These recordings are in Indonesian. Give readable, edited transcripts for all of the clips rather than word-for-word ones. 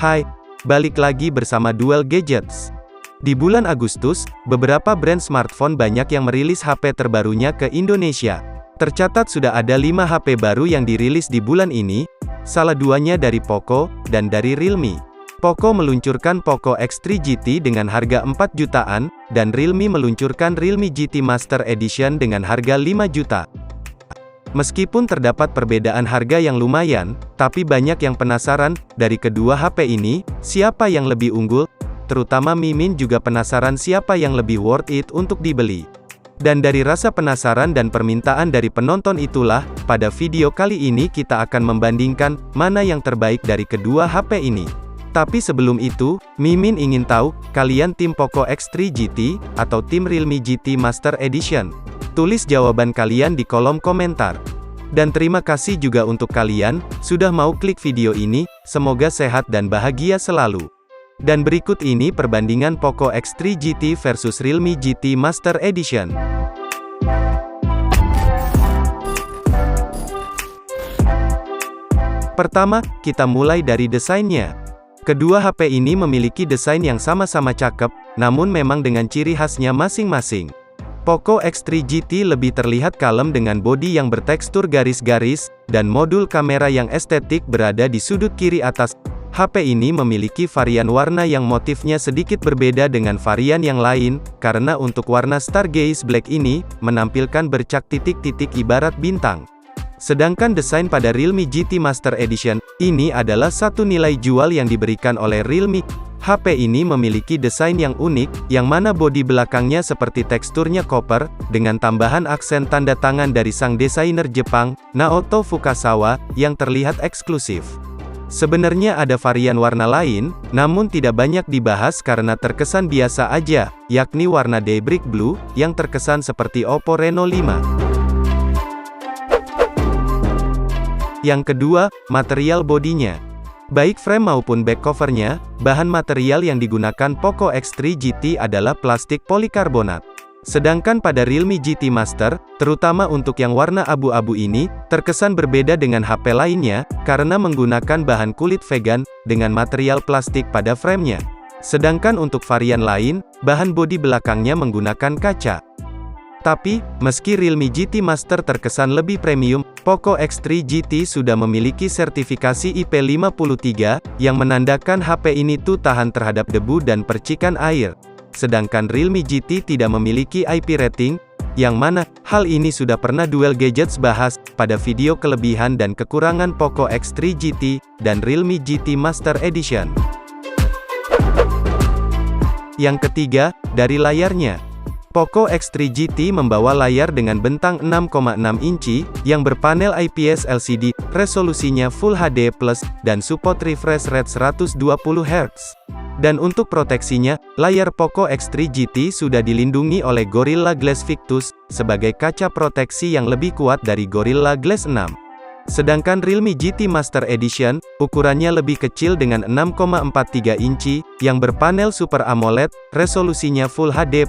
Hai, balik lagi bersama Duel Gadgets. Di bulan Agustus, beberapa brand smartphone banyak yang merilis HP terbarunya ke Indonesia. Tercatat sudah ada 5 HP baru yang dirilis di bulan ini, salah duanya dari Poco, dan dari Realme. Poco meluncurkan Poco X3 GT dengan harga 4 jutaan, dan Realme meluncurkan Realme GT Master Edition dengan harga 5 juta. Meskipun terdapat perbedaan harga yang lumayan, tapi banyak yang penasaran, dari kedua HP ini, siapa yang lebih unggul? Terutama Mimin juga penasaran siapa yang lebih worth it untuk dibeli. Dan dari rasa penasaran dan permintaan dari penonton itulah, pada video kali ini kita akan membandingkan, mana yang terbaik dari kedua HP ini. Tapi sebelum itu, Mimin ingin tahu, kalian tim Poco X3 GT, atau tim Realme GT Master Edition? Tulis jawaban kalian di kolom komentar. Dan terima kasih juga untuk kalian, sudah mau klik video ini, semoga sehat dan bahagia selalu. Dan berikut ini perbandingan Poco X3 GT versus Realme GT Master Edition. Pertama, kita mulai dari desainnya. Kedua HP ini memiliki desain yang sama-sama cakep, namun memang dengan ciri khasnya masing-masing. Poco X3 GT lebih terlihat kalem dengan bodi yang bertekstur garis-garis, dan modul kamera yang estetik berada di sudut kiri atas. HP ini memiliki varian warna yang motifnya sedikit berbeda dengan varian yang lain, karena untuk warna Stargaze Black ini, menampilkan bercak titik-titik ibarat bintang. Sedangkan desain pada Realme GT Master Edition, ini adalah satu nilai jual yang diberikan oleh Realme. HP ini memiliki desain yang unik, yang mana bodi belakangnya seperti teksturnya koper, dengan tambahan aksen tanda tangan dari sang desainer Jepang, Naoto Fukasawa, yang terlihat eksklusif. Sebenarnya ada varian warna lain, namun tidak banyak dibahas karena terkesan biasa aja, yakni warna Daybreak Blue, yang terkesan seperti Oppo Reno 5. Yang kedua, material bodinya. Baik frame maupun back covernya, bahan material yang digunakan Poco X3 GT adalah plastik polikarbonat. Sedangkan pada Realme GT Master, terutama untuk yang warna abu-abu ini, terkesan berbeda dengan HP lainnya, karena menggunakan bahan kulit vegan, dengan material plastik pada framenya. Sedangkan untuk varian lain, bahan bodi belakangnya menggunakan kaca. Tapi, meski Realme GT Master terkesan lebih premium, Poco X3 GT sudah memiliki sertifikasi IP53, yang menandakan HP ini tuh tahan terhadap debu dan percikan air. Sedangkan Realme GT tidak memiliki IP rating, yang mana, hal ini sudah pernah Duel Gadgets bahas, pada video kelebihan dan kekurangan Poco X3 GT, dan Realme GT Master Edition. Yang ketiga, dari layarnya. Poco X3 GT membawa layar dengan bentang 6,6 inci, yang berpanel IPS LCD, resolusinya Full HD+, dan support refresh rate 120 Hz. Dan untuk proteksinya, layar Poco X3 GT sudah dilindungi oleh Gorilla Glass Victus, sebagai kaca proteksi yang lebih kuat dari Gorilla Glass 6. Sedangkan Realme GT Master Edition, ukurannya lebih kecil dengan 6,43 inci, yang berpanel Super AMOLED, resolusinya Full HD+,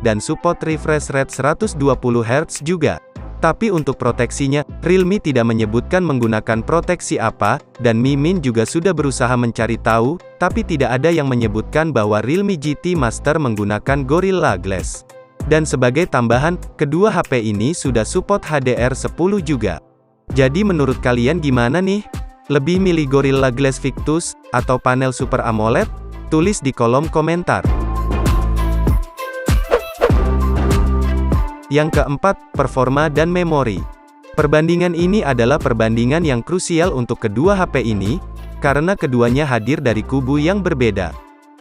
dan support refresh rate 120 Hz juga. Tapi untuk proteksinya, Realme tidak menyebutkan menggunakan proteksi apa, dan Mimin juga sudah berusaha mencari tahu, tapi tidak ada yang menyebutkan bahwa Realme GT Master menggunakan Gorilla Glass. Dan sebagai tambahan, kedua HP ini sudah support HDR10 juga. Jadi menurut kalian gimana nih? Lebih milih Gorilla Glass Victus, atau panel Super AMOLED? Tulis di kolom komentar. Yang keempat, performa dan memori. Perbandingan ini adalah perbandingan yang krusial untuk kedua HP ini, karena keduanya hadir dari kubu yang berbeda.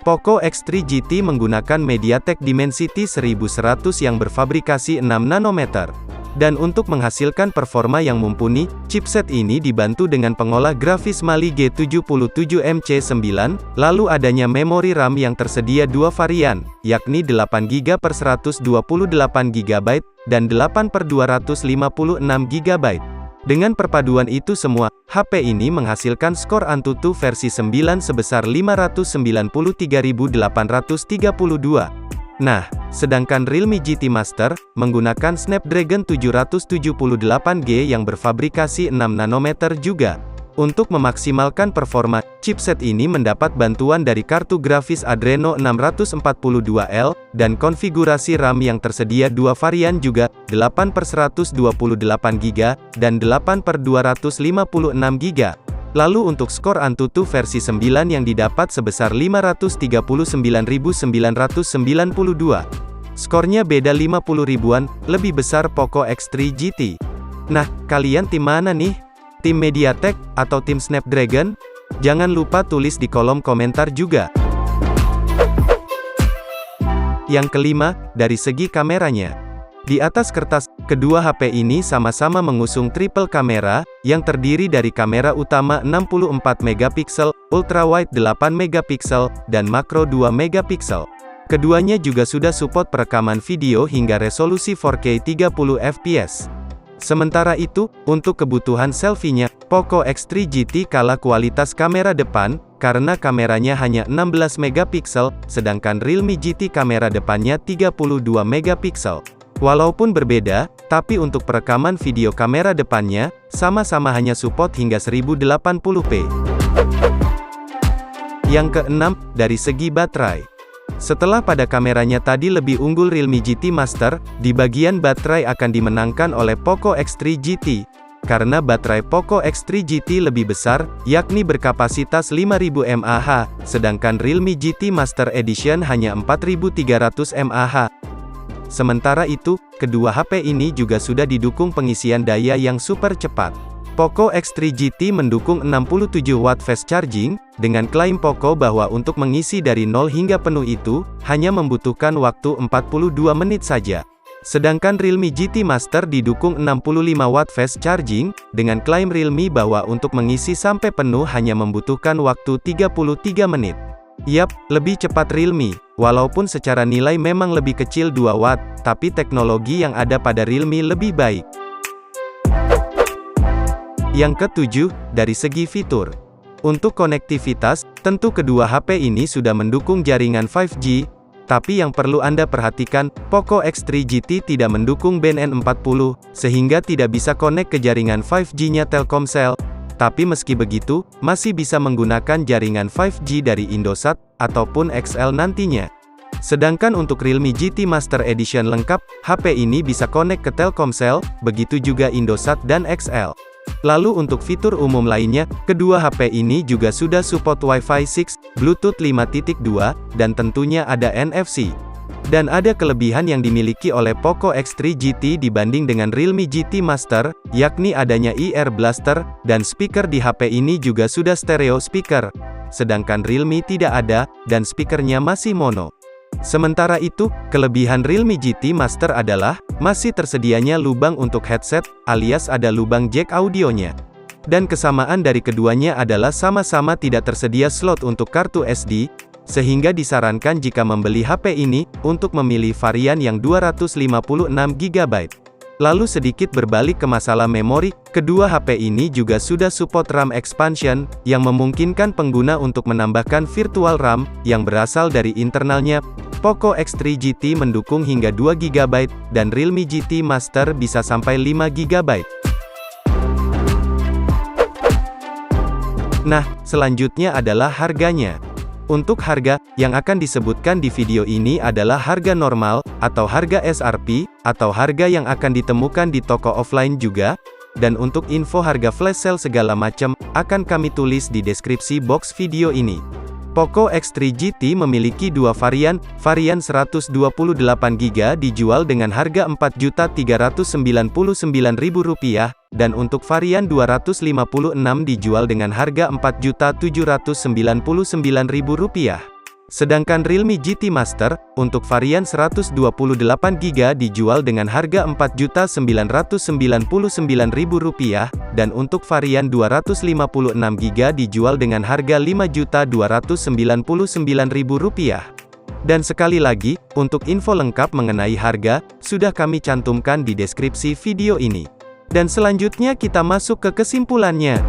Poco X3 GT menggunakan MediaTek Dimensity 1100 yang berfabrikasi 6 nanometer. Dan untuk menghasilkan performa yang mumpuni, chipset ini dibantu dengan pengolah grafis Mali G77MC9, lalu adanya memori RAM yang tersedia dua varian, yakni 8GB per 128GB, dan 8 per 256GB. Dengan perpaduan itu semua, HP ini menghasilkan skor Antutu versi 9 sebesar 593.832. Nah, sedangkan Realme GT Master, menggunakan Snapdragon 778G yang berfabrikasi 6 nanometer juga. Untuk memaksimalkan performa, chipset ini mendapat bantuan dari kartu grafis Adreno 642L, dan konfigurasi RAM yang tersedia dua varian juga, 8/128GB, dan 8/256GB. Lalu untuk skor Antutu versi 9 yang didapat sebesar 539.992. Skornya beda 50 ribuan, lebih besar Poco X3 GT. Nah, kalian tim mana nih? Tim MediaTek, atau tim Snapdragon? Jangan lupa tulis di kolom komentar juga. Yang kelima, dari segi kameranya. Di atas kertas, kedua HP ini sama-sama mengusung triple kamera, yang terdiri dari kamera utama 64 megapiksel, ultrawide 8 megapiksel, dan makro 2 megapiksel. Keduanya juga sudah support perekaman video hingga resolusi 4K 30 fps. Sementara itu, untuk kebutuhan selfie-nya, Poco X3 GT kalah kualitas kamera depan, karena kameranya hanya 16 megapiksel, sedangkan Realme GT kamera depannya 32 megapiksel. Walaupun berbeda, tapi untuk perekaman video kamera depannya, sama-sama hanya support hingga 1080p. Yang keenam, dari segi baterai. Setelah pada kameranya tadi lebih unggul Realme GT Master, di bagian baterai akan dimenangkan oleh Poco X3 GT. Karena baterai Poco X3 GT lebih besar, yakni berkapasitas 5000 mAh, sedangkan Realme GT Master Edition hanya 4300 mAh. Sementara itu, kedua HP ini juga sudah didukung pengisian daya yang super cepat. Poco X3 GT mendukung 67 watt fast charging, dengan klaim Poco bahwa untuk mengisi dari 0 hingga penuh itu, hanya membutuhkan waktu 42 menit saja. Sedangkan Realme GT Master didukung 65 watt fast charging, dengan klaim Realme bahwa untuk mengisi sampai penuh hanya membutuhkan waktu 33 menit. Yap, lebih cepat Realme, walaupun secara nilai memang lebih kecil 2 watt, tapi teknologi yang ada pada Realme lebih baik. Yang ketujuh, dari segi fitur. Untuk konektivitas, tentu kedua HP ini sudah mendukung jaringan 5G, tapi yang perlu Anda perhatikan, Poco X3 GT tidak mendukung band N40, sehingga tidak bisa connect ke jaringan 5G-nya Telkomsel. Tapi meski begitu, masih bisa menggunakan jaringan 5G dari Indosat, ataupun XL nantinya. Sedangkan untuk Realme GT Master Edition lengkap, HP ini bisa connect ke Telkomsel, begitu juga Indosat dan XL. Lalu untuk fitur umum lainnya, kedua HP ini juga sudah support Wi-Fi 6, Bluetooth 5.2, dan tentunya ada NFC. Dan ada kelebihan yang dimiliki oleh Poco X3 GT dibanding dengan Realme GT Master, yakni adanya IR Blaster, dan speaker di HP ini juga sudah stereo speaker. Sedangkan Realme tidak ada, dan speakernya masih mono. Sementara itu, kelebihan Realme GT Master adalah, masih tersedianya lubang untuk headset, alias ada lubang jack audionya. Dan kesamaan dari keduanya adalah sama-sama tidak tersedia slot untuk kartu SD, sehingga disarankan jika membeli HP ini, untuk memilih varian yang 256GB. Lalu sedikit berbalik ke masalah memori, kedua HP ini juga sudah support RAM expansion, yang memungkinkan pengguna untuk menambahkan virtual RAM, yang berasal dari internalnya. Poco X3 GT mendukung hingga 2GB, dan Realme GT Master bisa sampai 5GB. Nah, selanjutnya adalah harganya. Untuk harga, yang akan disebutkan di video ini adalah harga normal, atau harga SRP, atau harga yang akan ditemukan di toko offline juga, dan untuk info harga flash sale segala macam, akan kami tulis di deskripsi box video ini. Poco X3 GT memiliki dua varian, varian 128GB dijual dengan harga Rp4.399.000, dan untuk varian 256 dijual dengan harga Rp4.799.000. Sedangkan Realme GT Master, untuk varian 128GB dijual dengan harga Rp4.999.000, dan untuk varian 256GB dijual dengan harga Rp5.299.000. Dan sekali lagi, untuk info lengkap mengenai harga, sudah kami cantumkan di deskripsi video ini. Dan selanjutnya kita masuk ke kesimpulannya.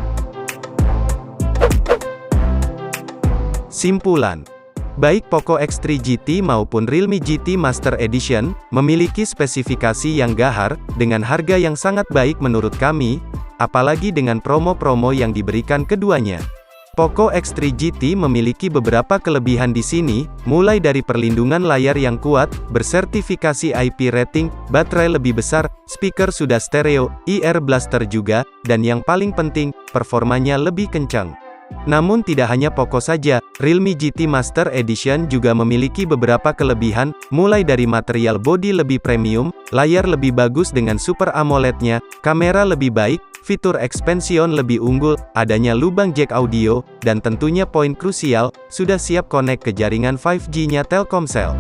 Simpulan. Baik Poco X3 GT maupun Realme GT Master Edition, memiliki spesifikasi yang gahar, dengan harga yang sangat baik menurut kami, apalagi dengan promo-promo yang diberikan keduanya. Poco X3 GT memiliki beberapa kelebihan di sini, mulai dari perlindungan layar yang kuat, bersertifikasi IP rating, baterai lebih besar, speaker sudah stereo, IR blaster juga, dan yang paling penting, performanya lebih kencang. Namun tidak hanya Poco saja, Realme GT Master Edition juga memiliki beberapa kelebihan, mulai dari material bodi lebih premium, layar lebih bagus dengan Super AMOLED-nya, kamera lebih baik, fitur expansion lebih unggul, adanya lubang jack audio, dan tentunya poin krusial, sudah siap connect ke jaringan 5G-nya Telkomsel.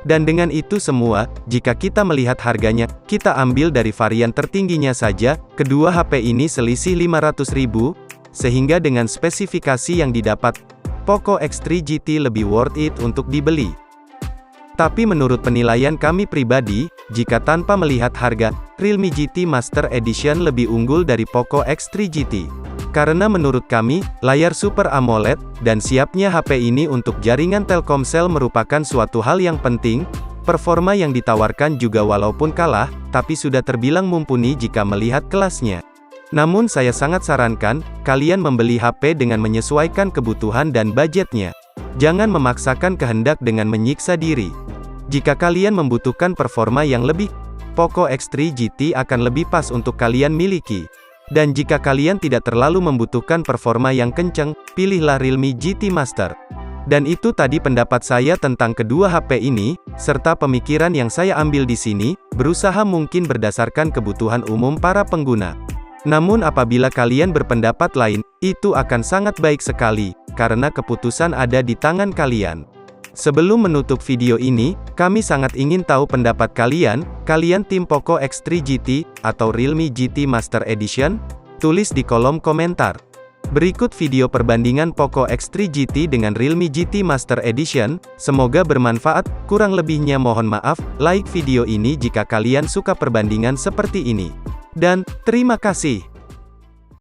Dan dengan itu semua, jika kita melihat harganya, kita ambil dari varian tertingginya saja, kedua HP ini selisih 500.000, sehingga dengan spesifikasi yang didapat, Poco X3 GT lebih worth it untuk dibeli. Tapi menurut penilaian kami pribadi, jika tanpa melihat harga, Realme GT Master Edition lebih unggul dari Poco X3 GT. Karena menurut kami, layar Super AMOLED, dan siapnya HP ini untuk jaringan Telkomsel merupakan suatu hal yang penting, performa yang ditawarkan juga walaupun kalah, tapi sudah terbilang mumpuni jika melihat kelasnya. Namun saya sangat sarankan, kalian membeli HP dengan menyesuaikan kebutuhan dan budgetnya. Jangan memaksakan kehendak dengan menyiksa diri. Jika kalian membutuhkan performa yang lebih, Poco X3 GT akan lebih pas untuk kalian miliki. Dan jika kalian tidak terlalu membutuhkan performa yang kencang, pilihlah Realme GT Master. Dan itu tadi pendapat saya tentang kedua HP ini, serta pemikiran yang saya ambil di sini, berusaha mungkin berdasarkan kebutuhan umum para pengguna. Namun apabila kalian berpendapat lain, itu akan sangat baik sekali, karena keputusan ada di tangan kalian. Sebelum menutup video ini, kami sangat ingin tahu pendapat kalian tim Poco X3 GT, atau Realme GT Master Edition? Tulis di kolom komentar. Berikut video perbandingan Poco X3 GT dengan Realme GT Master Edition, semoga bermanfaat, kurang lebihnya mohon maaf, like video ini jika kalian suka perbandingan seperti ini. Dan, terima kasih.